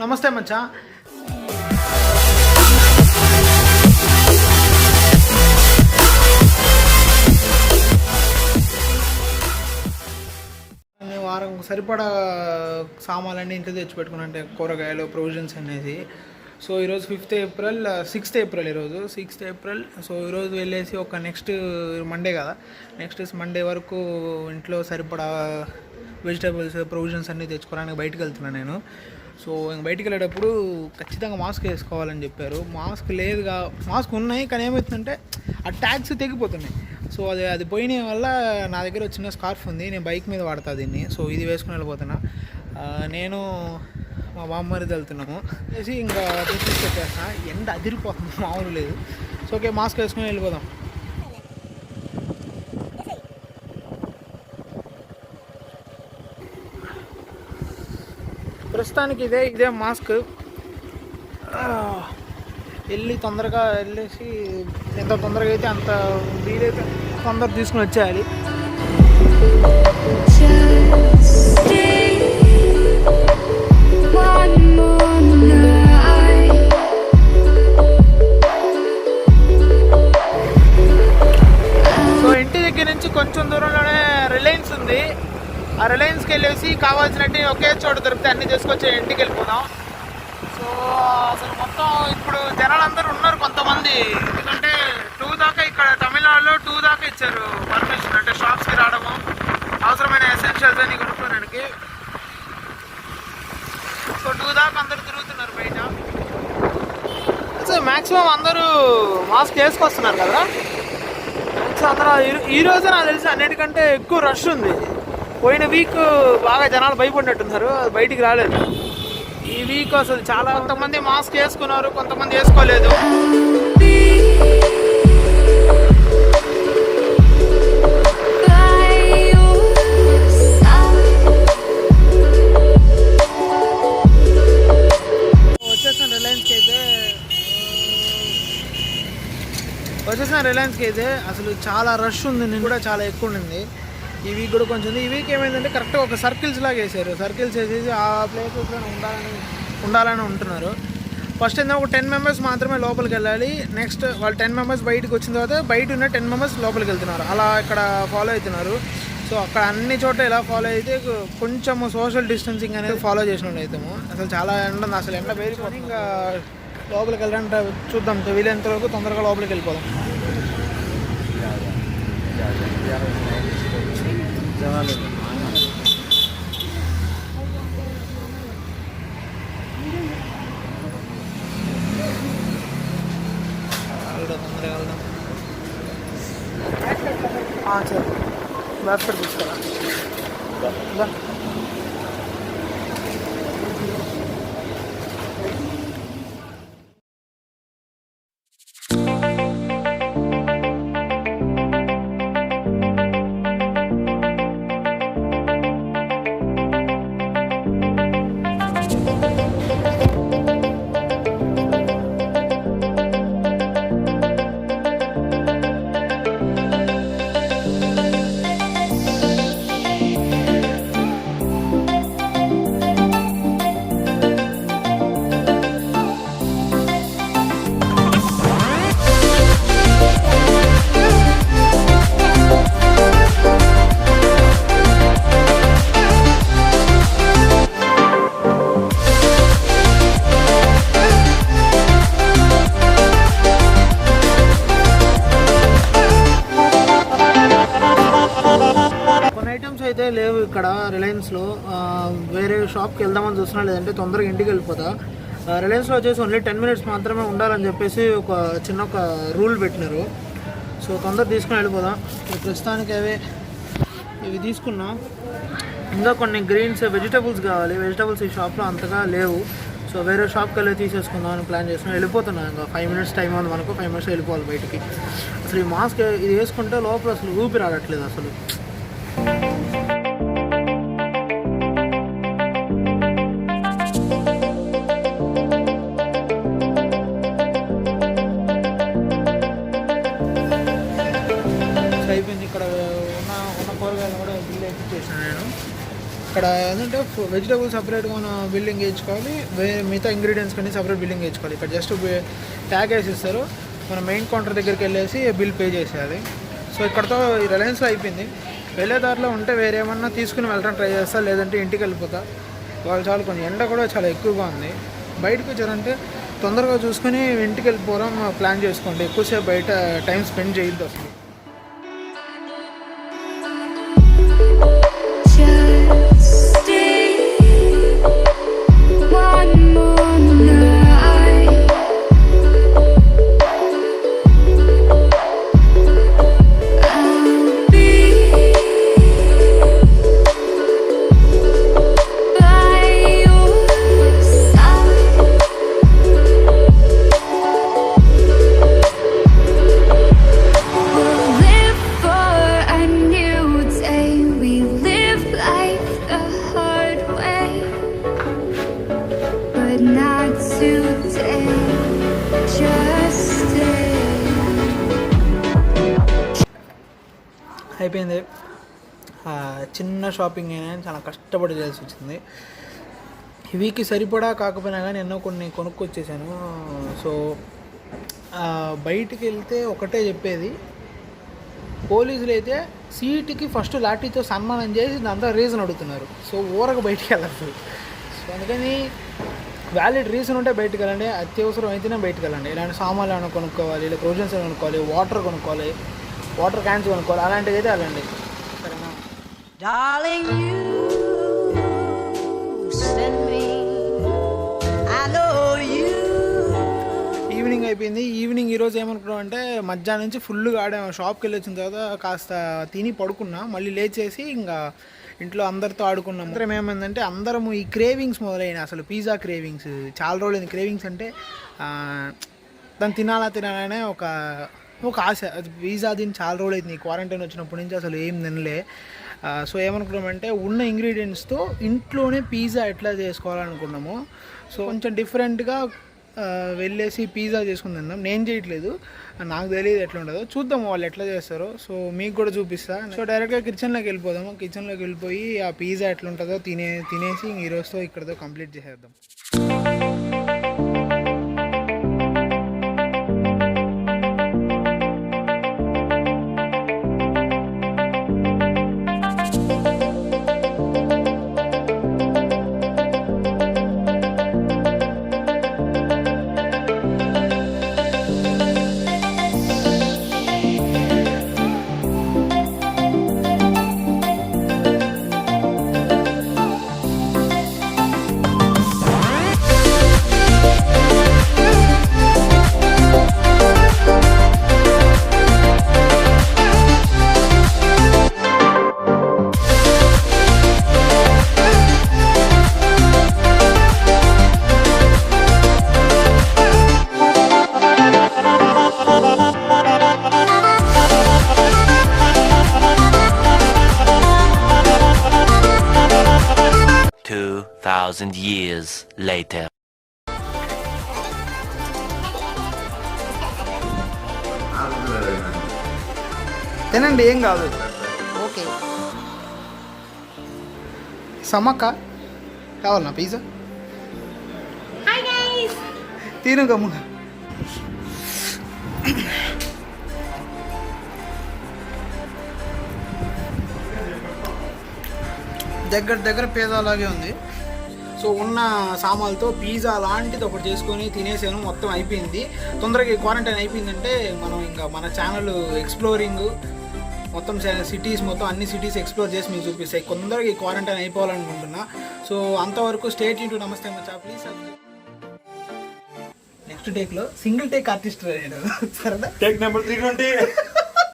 నమస్తే మచ్చా. వారం సరిపడా సామాన్లన్నీ ఇంట్లో తెచ్చిపెట్టుకున్నా, అంటే కూరగాయలు, ప్రొవిజన్స్ అనేది. సో ఈరోజు 5th ఏప్రిల్, 6th ఏప్రిల్ ఈరోజు 6th ఏప్రిల్. సో ఈరోజు వెళ్ళేసి ఒక నెక్స్ట్ మండే కదా, నెక్స్ట్ మండే వరకు ఇంట్లో సరిపడా వెజిటేబుల్స్, ప్రొవిజన్స్ అన్నీ తెచ్చుకోవడానికి బయటకు వెళ్తున్నాను నేను. సో ఇంక బయటికి వెళ్ళేటప్పుడు ఖచ్చితంగా మాస్క్ వేసుకోవాలని చెప్పారు. మాస్క్ లేదుగా, మాస్క్ ఉన్నాయి కానీ ఏమవుతుందంటే ఆ ట్యాగ్స్ తెగిపోతున్నాయి. సో అది పోయిన వల్ల నా దగ్గర చిన్న స్కార్ఫ్ ఉంది, నేను బైక్ మీద వాడతా దీన్ని. సో ఇది వేసుకుని వెళ్ళిపోతున్నా. నేను మా బామ్మరిది వెళ్తున్నాము వేసి ఇంకా తెచ్చి పెట్టేస్తా. ఎండ అదిరిపోతుంది, మామూలు లేదు. సో ఓకే, మాస్క్ వేసుకుని వెళ్ళిపోదాం. ప్రస్తుతానికి ఇదే మాస్క్. వెళ్ళి తొందరగా వెళ్ళేసి ఎంత తొందరగా అయితే అంత వీలైతే తొందరగా తీసుకుని వచ్చేయాలి. సో ఇంటి దగ్గర నుంచి కొంచెం దూరంలోనే రిలయన్స్ ఉంది. ఆ రిలయన్స్కి వెళ్ళేసి కావాల్సినట్టు ఒకే చోట దొరికితే అన్నీ తీసుకొచ్చి ఇంటికి వెళ్ళిపోదాం. సో అసలు మొత్తం ఇప్పుడు జనాలందరూ ఉన్నారు కొంతమంది, ఎందుకంటే 2 దాకా ఇక్కడ తమిళనాడులో 2 దాకా ఇచ్చారు పర్మిషన్, అంటే షాప్స్కి రావడము, అవసరమైన ఎసెన్షియల్స్ అన్ని కొనుక్కోవడానికి. సో 2 దాకా అందరూ తిరుగుతున్నారు బయట. సో మ్యాక్సిమం అందరూ మాస్క్ వేసుకొస్తున్నారు కదా. సో అందరూ ఈరోజు నాకు తెలిసి అన్నిటికంటే ఎక్కువ రష్ ఉంది. పోయిన వీక్ బాగా జనాలు భయపడినట్టున్నారు, బయటికి రాలేదు. ఈ వీక్ అసలు చాలా, కొంతమంది మాస్క్ వేసుకున్నారు, కొంతమంది వేసుకోలేదు. వచ్చేసిన రిలయన్స్కి అయితే అసలు చాలా రష్ ఉంది, నేను కూడా చాలా ఎక్కువ ఉండింది. ఈ వీక్ కూడా కొంచెం ఉంది. ఈ వీక్ ఏమైందంటే కరెక్ట్గా ఒక సర్కిల్స్ లాగా వేసారు. సర్కిల్స్ వేసేసి ఆ ప్లేసెస్లో ఉండాలని ఉంటున్నారు. ఫస్ట్ ఏంటంటే ఒక 10 మెంబర్స్ మాత్రమే లోపలికి వెళ్ళాలి. నెక్స్ట్ వాళ్ళు 10 మెంబర్స్ బయటకు వచ్చిన తర్వాత బయట ఉన్న 10 మెంబర్స్ లోపలికి వెళ్తున్నారు. అలా ఇక్కడ ఫాలో అవుతున్నారు. సో అక్కడ అన్ని చోట్ల ఇలా ఫాలో అయితే కొంచెం సోషల్ డిస్టెన్సింగ్ అనేది ఫాలో చేసిన అవుతాము. అసలు చాలా ఎండ ఉంది, అసలు ఎండ పేరుకొని ఇంకా లోపలికి వెళ్ళాలంటే చూద్దాం, వీలైనంత వరకు తొందరగా లోపలికి వెళ్ళిపోదాం. తొందరగా వెళ్దాం. సరే, బాస్కెట్ తీసుకురా. అయితే లేవు ఇక్కడ రిలయన్స్లో. వేరే షాప్కి వెళ్దామని చూస్తున్నా, లేదంటే తొందరగా ఇంటికి వెళ్ళిపోతా. రిలయన్స్లో వచ్చేసి ఓన్లీ 10 మినిట్స్ మాత్రమే ఉండాలని చెప్పేసి ఒక రూల్ పెట్టినారు. సో తొందరగా తీసుకుని వెళ్ళిపోదాం. ప్రస్తుతానికి ఇవి తీసుకున్నాం. ఇంకా కొన్ని గ్రీన్స్, వెజిటేబుల్స్ కావాలి. వెజిటేబుల్స్ ఈ షాప్లో అంతగా లేవు. సో వేరే షాప్కి వెళ్ళి తీసేసుకుందాం అని ప్లాన్ చేస్తున్నాం. వెళ్ళిపోతున్నాం, ఇంకా 5 మినిట్స్ టైం ఉంది మనకు. 5 మినిట్స్ వెళ్ళిపోవాలి బయటికి. అసలు ఈ మాస్క్ ఇది వేసుకుంటే లోపల అసలు ఊపిరి రావట్లేదు అసలు. అయిపోయింది. ఇక్కడ ఉన్న కూరగాయలు కూడా బిల్లు ఎక్కిచ్చేసాను నేను. ఇక్కడ ఏంటంటే వెజిటబుల్ సపరేట్గా మనం బిల్డింగ్ వేయించుకోవాలి, మిగతా ఇంగ్రీడియంట్స్ కానీ సపరేట్ బిల్డింగ్ వేయించుకోవాలి. ఇక్కడ జస్ట్ ట్యాగ్ వేసి ఇస్తారు, మనం మెయిన్ కౌంటర్ దగ్గరికి వెళ్ళేసి బిల్ పే చేసేయాలి. సో ఇక్కడతో రిలయన్స్లో అయిపోయింది. వెళ్ళే దారిలో ఉంటే వేరే ఏమన్నా తీసుకుని వెళ్ళడం ట్రై చేస్తా, లేదంటే ఇంటికి వెళ్ళిపోతా. వాళ్ళు చాలా కొంచెం ఎండ కూడా చాలా ఎక్కువగా ఉంది. బయటకు వచ్చారంటే తొందరగా చూసుకొని ఇంటికి వెళ్ళిపోవడం ప్లాన్ చేసుకోండి. ఎక్కువసేపు బయట టైం స్పెండ్ చేయొద్దు అసలు. అయిపోయింది. చిన్న షాపింగ్ అయినా చాలా కష్టపడి చేయాల్సి వచ్చింది. ఈ వీక్కి సరిపడా కాకపోయినా కానీ ఎన్నో కొన్ని కొనుక్కొచ్చేసాను. సో బయటికి వెళ్తే ఒకటే చెప్పేది, పోలీసులు అయితే సీటుకి ఫస్ట్ లాఠీతో సన్మానం చేసి దాంతో రీజన్ అడుగుతున్నారు. సో ఊరకు బయటికి వెళ్ళదు. సో అందుకని వ్యాలిడ్ రీజన్ ఉంటే బయటకు వెళ్ళండి, అత్యవసరం అయితేనే బయటకు వెళ్ళండి. ఇలాంటి సామాన్లు ఏమైనా కొనుక్కోవాలి, ఇలా ప్రొవిజన్స్ ఏమైనా కొనుక్కోవాలి, వాటర్ కొనుక్కోవాలి, వాటర్ క్యాన్స్ కొనుక్కోవాలి, అలాంటివి అయితే వెళ్ళండి. సరేనా? ఈవినింగ్ అయిపోయింది. ఈవినింగ్ ఈరోజు ఏమనుకున్నాం అంటే మధ్యాహ్నం నుంచి ఫుల్గా ఆడాము. షాప్కి వెళ్ళి వచ్చిన తర్వాత కాస్త తిని పడుకున్నా, మళ్ళీ లేచేసి ఇంకా ఇంట్లో అందరితో ఆడుకున్నాం. అందరం ఏమైందంటే అందరము ఈ క్రేవింగ్స్ మొదలైన అసలు పిజ్జా క్రేవింగ్స్ చాలా రోజులైంది. క్రేవింగ్స్ అంటే దాన్ని తినాలనే ఒక ఆశ. అది పిజ్జా దీన్ని చాలా రోజులు అవుతుంది, క్వారంటైన్ వచ్చినప్పటి నుంచి అసలు ఏం తినలే. సో ఏమనుకున్నామంటే ఉన్న ఇంగ్రీడియంట్స్తో ఇంట్లోనే పిజ్జా ఎట్లా చేసుకోవాలనుకున్నాము. సో కొంచెం డిఫరెంట్గా వెళ్ళేసి పిజ్జా చేసుకుని తిందాం. నేను చేయట్లేదు, నాకు తెలియదు ఎట్లా ఉంటుందో, చూద్దాము వాళ్ళు ఎట్లా చేస్తారో. సో మీకు కూడా చూపిస్తా. సో డైరెక్ట్గా కిచెన్లోకి వెళ్ళిపోదాము. కిచెన్లోకి వెళ్ళిపోయి ఆ పిజ్జా ఎట్లా ఉంటుందో తినేసి ఈరోజుతో ఇక్కడతో కంప్లీట్ చేసేద్దాం. years later. తినండి, ఏం కాదు. ఓకే సమక్క కావాలన్నా పిజ్జా? తిను గమ్మున. దగ్గర పిజ్జా లాగే ఉంది. సో ఉన్న సామాన్లతో పిజ్జా లాంటిది ఒకటి చేసుకొని తినేసాను. మొత్తం అయిపోయింది. తొందరగా క్వారంటైన్ అయిపోయిందంటే మనం ఇంకా మన ఛానల్ ఎక్స్ప్లోరింగ్ మొత్తం సిటీస్ మొత్తం అన్ని సిటీస్ ఎక్స్ప్లోర్ చేసి మీకు చూపిస్తాయి. తొందరగా ఈ క్వారంటైన్ అయిపోవాలనుకుంటున్నా. సో అంతవరకు స్టే ట్యూన్ టు నమస్తే మచ్చా. ప్లీజ్ నెక్స్ట్ టేక్లో సింగిల్ టేక్ ఆర్టిస్ట్ సరేనా? Take number 320.